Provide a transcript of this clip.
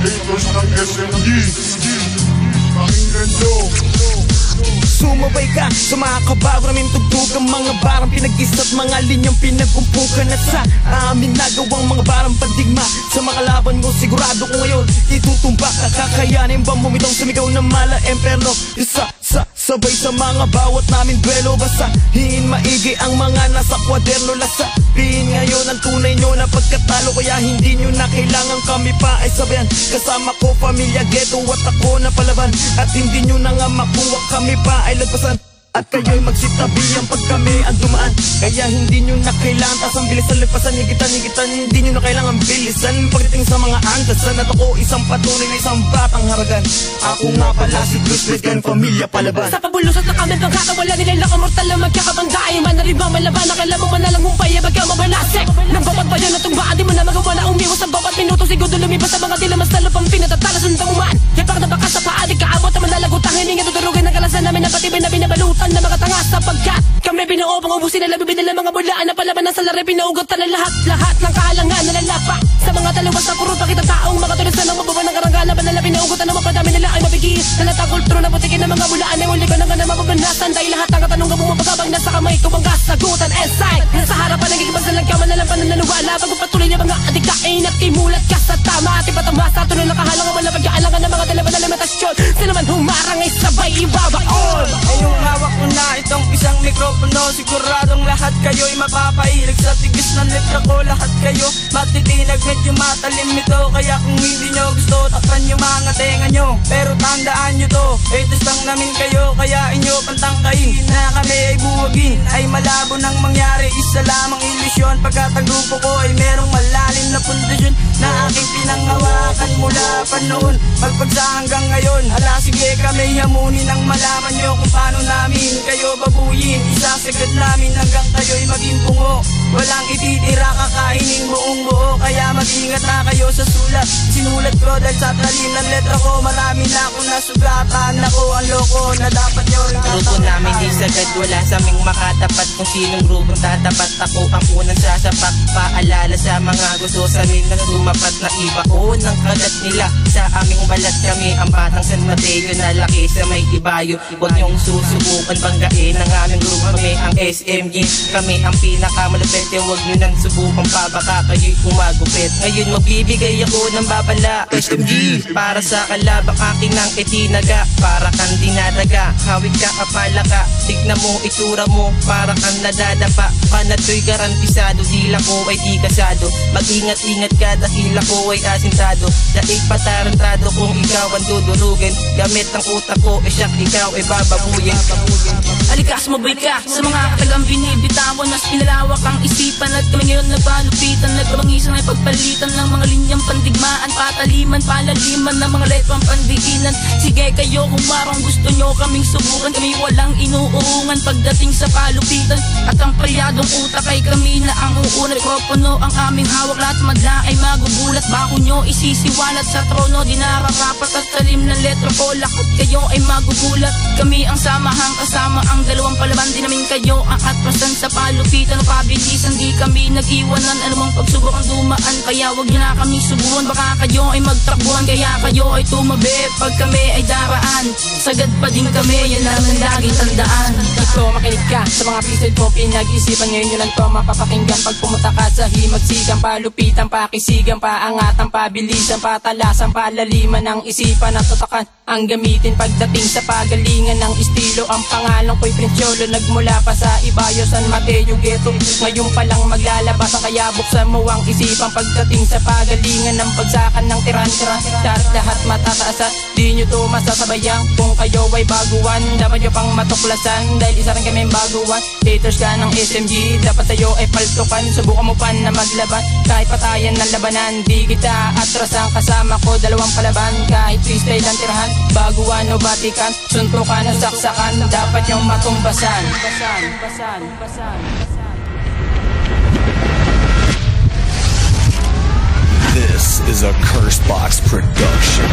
haters ng SMG. Pakinggan nyo. Sumabay ka sa mga kabago namin tugtugang mga barang pinag-isa't mga linyang pinagkumpukan. At sa amin nagawang mga barang padigma sa mga laban mo, sigurado ko ngayon itutumba ka. Kakayanin ba mumitong sumigaw ng mala emperno? Sabay sa mga bawat namin duelo. Basahin maigi ang mga nasa kwaderno. Lasabihin ngayon ang tunay nyo na pagkatalo, kaya hindi nyo na kailangan kami pa ay sabayan. Kasama ko pamilya ghetto at ako na palaban, at hindi nyo na nga makuha kami pa ay lagpasan. At kayo'y magsitabihan pag kami ang dumaan, kaya hindi nyo na kailangan tas ang bilisan. Lagpasan, higitan, hindi nyo na kailangan bilisan. Pagdating sa mga andasan at ako isang patuloy na isang batang haragan. Ako nga pala si Cruz Rizgan, pamilya palaban. Sa pabulusot na kami pagkakawala nila lang mortal na magkakabanggaay. Manaribang malaban na kailan mo manalang humpay bagay mabalasek. Nang bawat bayo na tumbaan di mo na magawa na umiwas ang bawat minuto. Siguro lumipas sa mga dila mas talupang pinatatalas ng tanguman. Yapak na baka sa paadik kaabot na manalagutang hininga tudurugin ng kalasan namin na patibay na binabalutan na mga tanga sapagkat kami binuo pang ubusin na labibin nila mga bulaan na palaban na sa lari pinaugot na lahat ng kahalangan na lalapa sa mga taliwas na puro pakitang taong mga tulisan ng mabuban ng karangalan na pinaugot na mapadami nila ay mabigil na natakulturo na butikin ng mga bulaan ay uli ko na nga na mababanasan dahil lahat ng katanong ka bumabagabang nasa kamay ko bang kasagutan and sight nasa harapan nagigibas na lang kaman na lang panananiwala bago patuloy niya mga adikain at kimulat ka sa tama at ipatamasa sa tunong nakahalangan wala pagkaalangan ng mga dalawa na limitasyon sila man humarang ay sabay ibabaon. Ayong hawak ko na itong isang mikropono, siguradong lahat kayo'y mapapahilig sa tigis ng letra ko. Lahat kayo matitinag, medyo matalim ito, kaya kung hindi nyo gusto takpan yung mga tenga nyo. Pero tandaan nyo to, haters lang namin kayo, kaya inyo pantangkain na kami ay buwagin. Ay malabo nang mangyari, isa lamang ilusyon, pagkat ang grupo ko ay merong malalim na pundasyon na aking pinanghawakan mula pa noon magpagsa hanggang ngayon. Hala sige kami hamunin ang malaman nyo kung paano namin kayo babuyin. Isasagad namin hanggang kayo'y maging bungo, walang ititira kakainin buong buo. Kaya mag-ingat na kayo sa sulat, sinulat ko dahil sa talim ng letra ko. Marami na akong nasugatan, ako ang loko na dapat nyo grupo namin di sagad, wala sa aming makatapat. Kung sinong grupong tatapat, ako ang unang sasapak. Paalala sa mga gusto sa amin na tumapat na iba o ng kagat nila. Sa aming balat kami ang batang San Mateo na laki sa may ibayo. Huwag niyong susubukan banggain ang aming grupo, kami ang SMG. Kami ang pinakamalupit, huwag niyo nang subukan pa, baka kayo'y kumagupit. Ngayon magbibigay ako ng babala, SMG, para sa kalabang aking nang itinaga. Para kang dinadaga, hawig ka kapala ka, tignan mo itsura mo, para kang nadadapa. Panato'y garantisado, dila ko ay di kasado. Mag-ingat-ingat ka dahil ako ay asintado. Daig patarantado kung ikaw ang dudurugin. Gamit ang utak ko, siyak ikaw ay bababuyin. Alikas mabay ka sa mga katagang binibitawan, mas pinalawak ang isipan at kami ngayon nagpalupitan. Nagkabangisan ay pagpalitan ng mga linyang pandigmaan, pataliman, palaliman ng mga letrang pandiinan. Sige kayo kung marang gusto nyo kaming subukan, kami walang inuurungan pagdating sa palupitan. At ang palyadong utak ay kami na ang uuna. Mikropono ang aming hawak, lahat madla ay magugulat. Bako nyo isisiwalat sa trono, di nararapat at talim ng letra ko. Lakot kayo ay magugulat, kami ang samahang kasama ang dalawang palaban. Di namin kayo ang atpasan sa palupitan o pabilisan, di kami nag-iwanan. Anumang pagsubok ang dumaan, kaya wag nyo na kami subuan. Baka kayo ay magtakbuhan, kaya kayo ay tumabi pag kami ay daraan. Sagad pa din kami, yan lang ang laging tandaan. Ito makinig ka sa mga pisil ko, pinag-isipan ngayon yun lang to mapapakinggan. Pag pumunta ka sa himagsikan, palupitan, pakisigan, paangatan, pabilisan, patalasan, palaliman ng isipan at tutakan ang gamitin pagdating sa pagalingan ng estilo. Ang pangalan ko'y Prinsyolo, nagmula pa sa Ibayo, San Mateo Ghetto. Ngayon pa lang maglalabas, kaya buksan mo ang isipan pagdating sa pagalingan ng pagsakan ng tiran-tiran. Lahat matataas at di nyo to masasabayan. Kung kayo ay baguan, dapat nyo pang matuklasan, dahil isa rin kami baguan. Haters ka ng SMG, dapat sa'yo ay paltukan. Subukan mo pa na maglaban, kahit patayan ng labanan. Di kita atrasan, kasama ko dalawang palaban. Kahit freestyle ang tirahan, baguan o batikan, suntukan o saksakan, dapat yung matumbasan. This is a Cursebox production.